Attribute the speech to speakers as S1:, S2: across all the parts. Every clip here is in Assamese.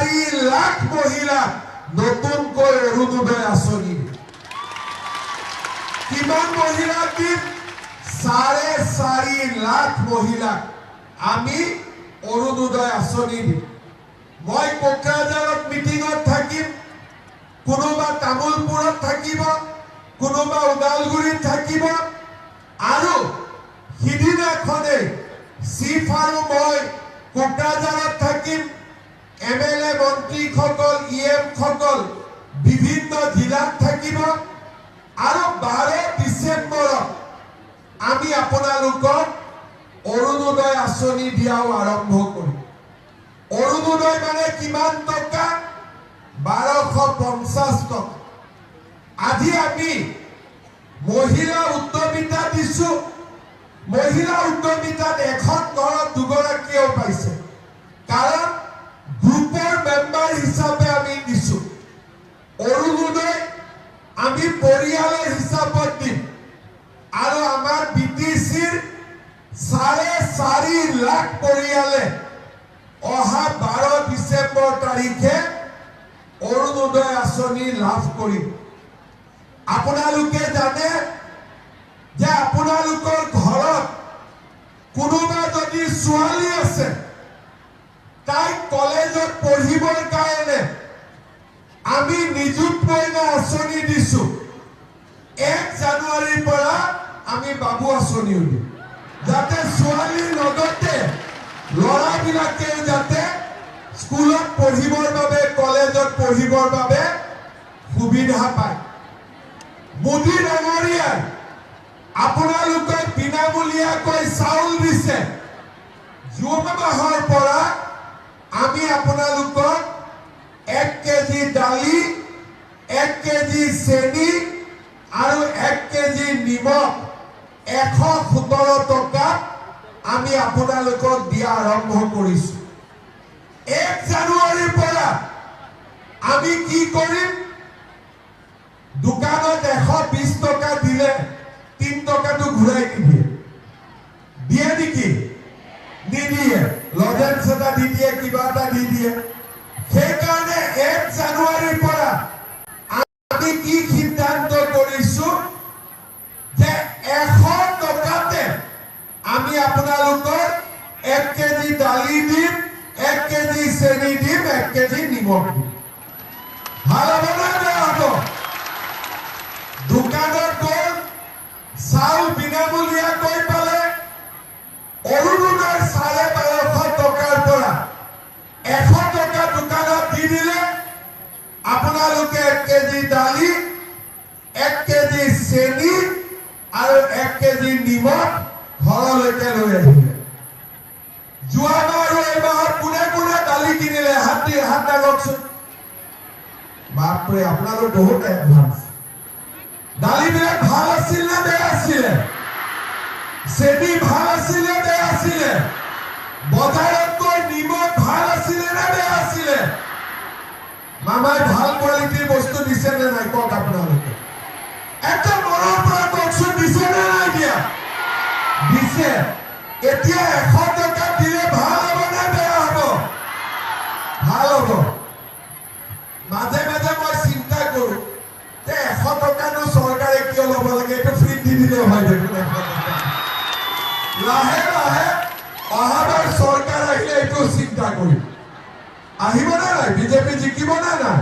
S1: 4 লাখ মহিলা নতুনকৈ অৰুণোদয় আঁচনি কিমান মহিলা দিম 4.5 লাখ মহিলা আমি অৰুণোদয় আঁচনি দিম মই কোকৰাঝাৰত মিটিঙত থাকিম কোনোবা তামুলপুৰত থাকিব কোনোবা ওদালগুৰিত থাকিব আৰু সিদিনাখনে চিফ আৰু মই কোকৰাঝাৰত থাকিম এমএলএ মন্ত্ৰীসকল ইএম সকল বিভিন্ন জিলাত থাকিব আৰু 12 ডিসেম্বৰত আমি আপোনালোকক অৰুণোদয় আঁচনি দিয়াও আৰম্ভ কৰিম অৰুণোদয় মানে কিমান টকা 1250 টকা আজি আমি মহিলা উদ্যমিতা দিছো মহিলা উদ্যমিতাত এখন ঘৰত দুগৰাকীও পাইছে কাৰণ গ্ৰুপৰ মেম্বাৰ হিচাপে আমি দিছো অৰুণোদয় আমি পৰিয়ালৰ হিচাপত দিম আৰু আমাৰ বিটিচিৰ 4.5 লাখ পৰিয়ালে অহা 12 ডিসেম্বৰ তাৰিখে অৰুণোদয় আঁচনি লাভ কৰিব আপোনালোকে জানে যে আপোনালোকৰ ঘৰত কোনোবা যদি ছোৱালী আছে তাই কলেজত পঢ়িবৰ কাৰণে আমি নিযুত মইনা আঁচনি দিছো 1 জানুৱাৰীৰ পৰা আমি বাবু আঁচনি দিম যাতে ছোৱালীৰ লগতে ল'ৰাবিলাকে যাতে স্কুলত পঢ়িবৰ বাবে কলেজত পঢ়িবৰ বাবে সুবিধা পায় মোদী ডাঙৰীয়াই আপোনালোকক বিনামূলীয়াকৈ চাউল দিছে জুন মাহৰ পৰা আমি আপোনালোকক 1 কেজি দালি 1 কেজি চেনি আৰু 1 কেজি নিমখ 117 টকা আমি আপোনালোকক দিয়া আৰম্ভ কৰিছো 1 জানুৱাৰীৰ পৰা আমি কি কৰিম দোকানত 120 টকা দিলে 3 টকাটো ঘূৰাই দিয়ে নেকি নিদিয়ে লজেন্স এটা দি দিয়ে কিবা এটা দি দিয়ে সেইকাৰণে 1 জানুৱাৰীৰ পৰা আমি কি সিদ্ধান্ত কৰিছো যে 100 টকাতে আমি আপোনালোকৰ 1 কেজি দালি দিম 1 কেজি চেনি দিম 1 কেজি নিমখ দিম ভাল হ'ব না বেয়া হ'ব দোকানত গৈ চাউল বিনামূলীয়াকৈ পালে অৰুণোদয় 1250 টকাৰ পৰা 100 টকা দোকানত দি দিলে আপোনালোকে 1 কেজি দালি 1 কেজি চেনি আৰু 1 কেজি নিমখ ঘৰলৈকে লৈ আহিলে যোৱাবাৰ আৰু এইবাৰ কোনে কোনে দালি কিনিলে হাত দাগকচোন বাপৰে আপোনালোক বহুত এডভান্স দালিবিলাক ভাল আছিল নে বেয়া আছিল চেনি ভাল আছিল নে বেয়া আছিল বজাৰত গৈ নিমখ ভাল আছিল নে বেয়া আছিল মামাই ভাল কোৱালিটিৰ বস্তু দিছে নে নাই কওক আপোনালোকে এটা মনৰ পৰা কওকচোন দিছে নে নাই দিয়া দিছে এতিয়া 100 টকা দিলে ভাল হ'ব নে বেয়া হ'ব ভাল হ'ব মাজে মাজে মই চিন্তা কৰো যে 100 টকানো চৰকাৰে কিয় ল'ব লাগে এইটো ফ্ৰী দি দিলে হয় দেখোন লাহে লাহে অহাবাৰ চৰকাৰ আহিলে এইটো চিন্তা কৰিম আহিব নে নাই বিজেপি জিকিব নে নাই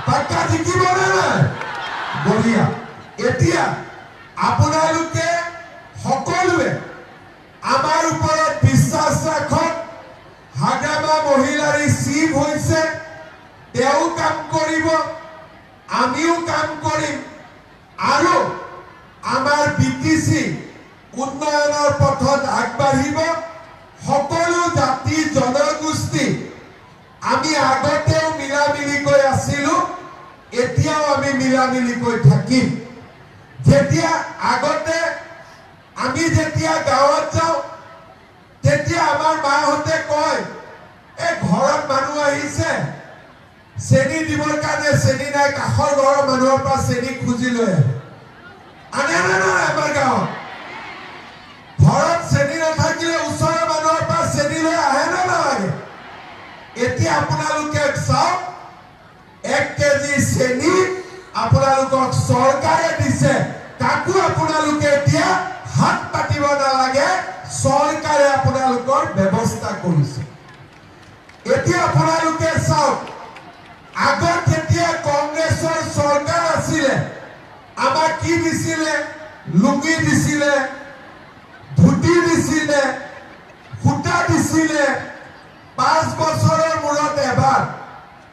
S1: পাক্কা জিকিব নে নাই বঢ়িয়া এতিয়া আপোনালোকে সকলোৱে আমাৰ ওপৰত বিশ্বাস ৰাখক হাগামা মহিলাৰ চিফ হৈছে তেওঁ কাম কৰিব আমিও কাম কৰিম আৰু আমাৰ বিটিচি উন্নয়নৰ পথত আগবাঢ়িব সকলো জাতি জনগোষ্ঠী আমি আগতেও মিলামিলিকৈ আছিলো এতিয়াও আমি মিলামিলিকৈ থাকিম যেতিয়া আগতে আমি যেতিয়া গাঁৱত যাওঁ তেতিয়া আমাৰ মাহঁতে কয় এই ঘৰত মানুহ আহিছে চেনি দিবৰ কাৰণে চেনি নাই কাষৰ ঘৰৰ মানুহৰ পৰা চেনি খুজি লৈ আনে না আমাৰ গাঁৱত ঘৰত চেনি নাথাকিলে ওচৰৰ মানুহৰ পৰা চেনি লৈ আহে না নালাগে এতিয়া আপোনালোকে চাওক 1 কেজি চেনি আপোনালোকক চৰকাৰে দিছে কাকো আপোনালোকে এতিয়া হাত পাতিব নালাগে চৰকাৰে আপোনালোকৰ ব্যৱস্থা কৰিছে এতিয়া আপোনালোকে চাওক আগত যেতিয়া কংগ্ৰেছৰ চৰকাৰ আছিলে আমাক কি দিছিলে লুঙ্গি দিছিলে ধুতি দিছিলে সূতা দিছিলে 5 বছৰৰ মূৰত এবাৰ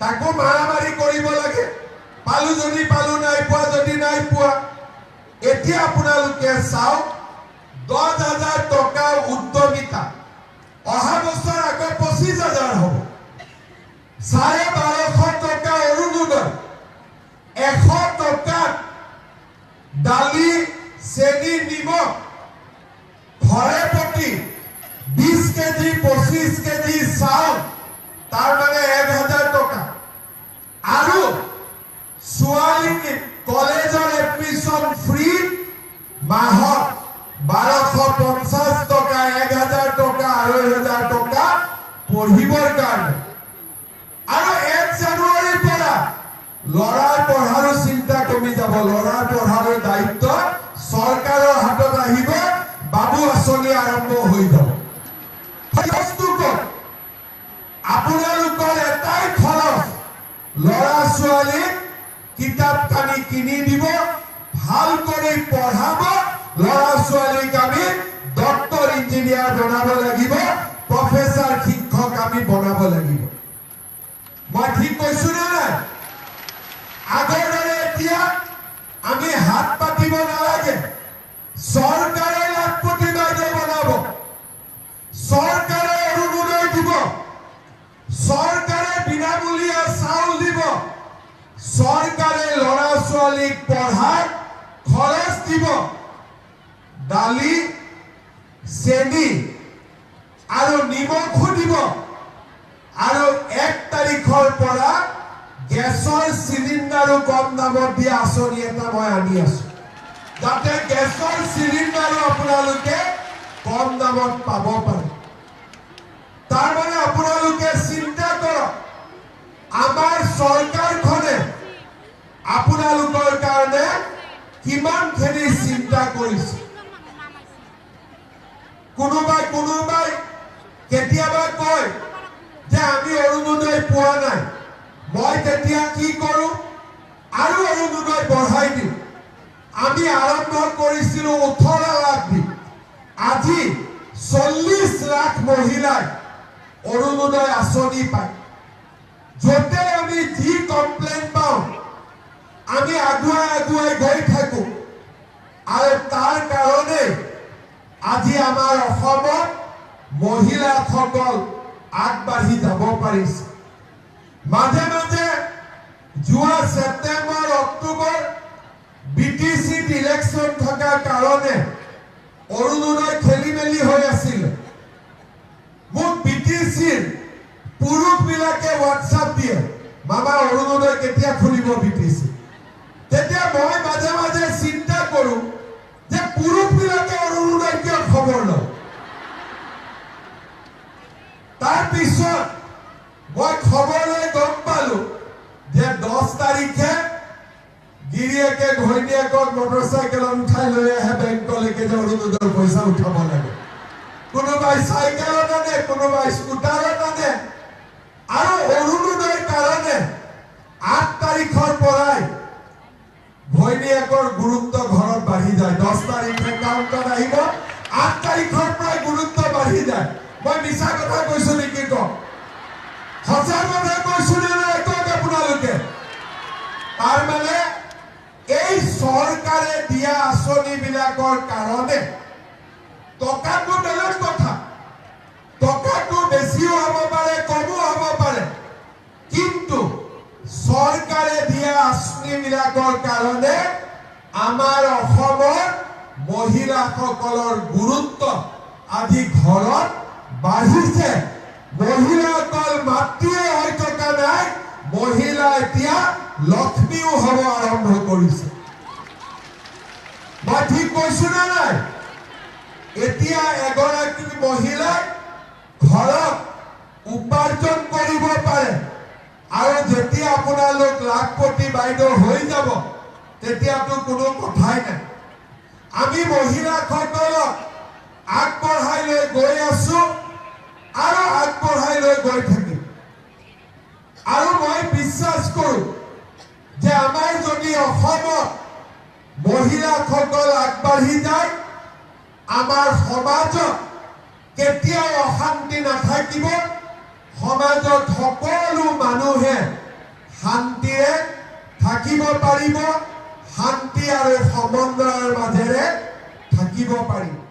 S1: তাকো মাৰামাৰি কৰিব লাগে পালু যদি পালু নাই পোৱা যদি নাই পোৱা এতিয়া আপোনালোকে চাওক 10,000 টকা উদ্যমিতা অহা বছৰ আকৌ 25,000 হ'ব 1250 টকা অৰুণোদয় 100 টকা দালি চেনি নিমখ ঘৰে প্ৰতি 20 কেজি 25 কেজি চাউল তাৰ মানে 1,000 টকা আৰু ছোৱালী কলেজৰ এডমিশন ফ্ৰী মাহত 1250 টকা 1,000 টকা 2,000 টকা পঢ়িবৰ কাৰণে আৰু 1 জানুৱাৰীৰ পৰা লৰাৰ পঢ়াৰো চিন্তা কমি যাব লৰাৰ পঢ়াৰো দায়িত্ব চৰকাৰৰ হাতত আহিব বাবু আঁচনি আৰম্ভ হৈ যাব আপোনালোকৰ এটাই খৰচ লৰা ছোৱালী কিতাপ কানি কিনি দিব ভাল কৰি পঢ়াব লৰা ছোৱালীক আমি ডক্টৰ ইঞ্জিনিয়াৰ বনাব লাগিব প্ৰফেসৰ শিক্ষক আমি বনাব লাগিব মই ঠিক কৈছো নে নাই আগৰ দৰে এতিয়া আমি হাত পাতিব নালাগে চৰকাৰে লাখপতি বাইদেউ বনাব চৰকাৰে অৰুণোদয় দিব চৰকাৰে বিনামূলীয়া চাউল দিব চৰকাৰে লৰা ছোৱালীক পঢ়াৰ খৰচ দিব দালি চেনি আৰু নিমখো দিব আৰু 1 তাৰিখৰ পৰা গেছৰ চিলিণ্ডাৰো কম দামত দিয়া আঁচনি এটা মই আনি আছো যাতে গেছৰ চিলিণ্ডাৰো আপোনালোকে কম দামত পাব পাৰে তাৰ মানে আপোনালোকে চিন্তা কৰক আমাৰ চৰকাৰখনে আপোনালোকৰ কাৰণে কিমানখিনি চিন্তা কৰিছে কোনোবাই কেতিয়াবা কয় যে আমি অৰুণোদয় পোৱা নাই মই তেতিয়া কি কৰো আৰু অৰুণোদয় বঢ়াই দিওঁ আমি আৰম্ভ কৰিছিলো 18 লাখ দি আজি 40 লাখ মহিলাই অৰুণোদয় আঁচনি পায় যতে আমি যি কমপ্লেইন পাওঁ আমি আগুৱাই গৈ থাকো আৰু তাৰ কাৰণে আজি আমাৰ অসমত মহিলাসকল আগবাঢ়ি যাব পাৰিছে মাঝে মাঝে যোৱা সেপ্টেম্বৰ অক্টোবৰ বিটিসি ইলেকশন থকাৰ কাৰণে অৰুণোদয় খেলি মেলি হৈ আছিল মোক বিটিসিৰ পুৰুষবিলাকে হোৱাটছআপ দিয়ে মামা অৰুণোদয় কেতিয়া খুলিব বিটিসি তেতিয়া মই মাঝে মাঝে চিন্তা কৰো যে পুৰুষবিলাকে অৰুণোদয় কিয় খবৰ লয় তাৰ পিছত মই খবৰ লৈ গম পালো যে 10 তাৰিখে গিৰিয়েকে ঘৈণীয়েকক মটৰচাইকেলত উঠাই লৈ আহে বেংকলৈকে যে অৰুণোদয়ৰ পইচা উঠাব লাগে কোনোবাই চাইকেলত আনে কোনোবাই স্কুটাৰত আনে আৰু অৰুণোদয়ৰ কাৰণে 8 তাৰিখৰ পৰাই ঘৈণীয়েকৰ গুৰুত্ব ঘৰত বাঢ়ি যায় 10 তাৰিখে কাউণ্টত আহিব 8 তাৰিখৰ পৰাই গুৰুত্ব বাঢ়ি যায় মই মিছা কথা কৈছো নেকি কওক সঁচা কথা কৈছো নে নাই কওক আপোনালোকে তাৰ মানে এই চৰকাৰে দিয়া আঁচনিবিলাকৰ কাৰণে টকাটো বেলেগ কথা টকাটো বেছিও হ'ব পাৰে কমো হ'ব পাৰে কিন্তু চৰকাৰে দিয়া আঁচনিবিলাকৰ কাৰণে আমাৰ অসমৰ মহিলাসকলৰ গুৰুত্ব আজি ঘৰত বাঢ়িছে মহিলাসকল মাতৃয়ে হৈ থকা নাই মহিলা এতিয়া লক্ষ্মীও হ'ব আৰম্ভ কৰিছে মই ঠিক কৈছো নে নাই এতিয়া এগৰাকী মহিলাই ঘৰত উপাৰ্জন কৰিব পাৰে আৰু যেতিয়া আপোনালোক লাখপতি বাইদেউ হৈ যাব তেতিয়াতো কোনো কথাই নাই আমি মহিলাসকলক আগবঢ়াই লৈ গৈ আছো আৰু আগবঢ়াই লৈ গৈ থাকিম আৰু মই বিশ্বাস কৰোঁ যে আমাৰ যদি অসমত মহিলাসকল আগবাঢ়ি যায় আমাৰ সমাজত কেতিয়াও অশান্তি নাথাকিব সমাজত সকলো মানুহে শান্তিৰে থাকিব পাৰিব শান্তি আৰু সমন্বয়ৰ মাজেৰে থাকিব পাৰিব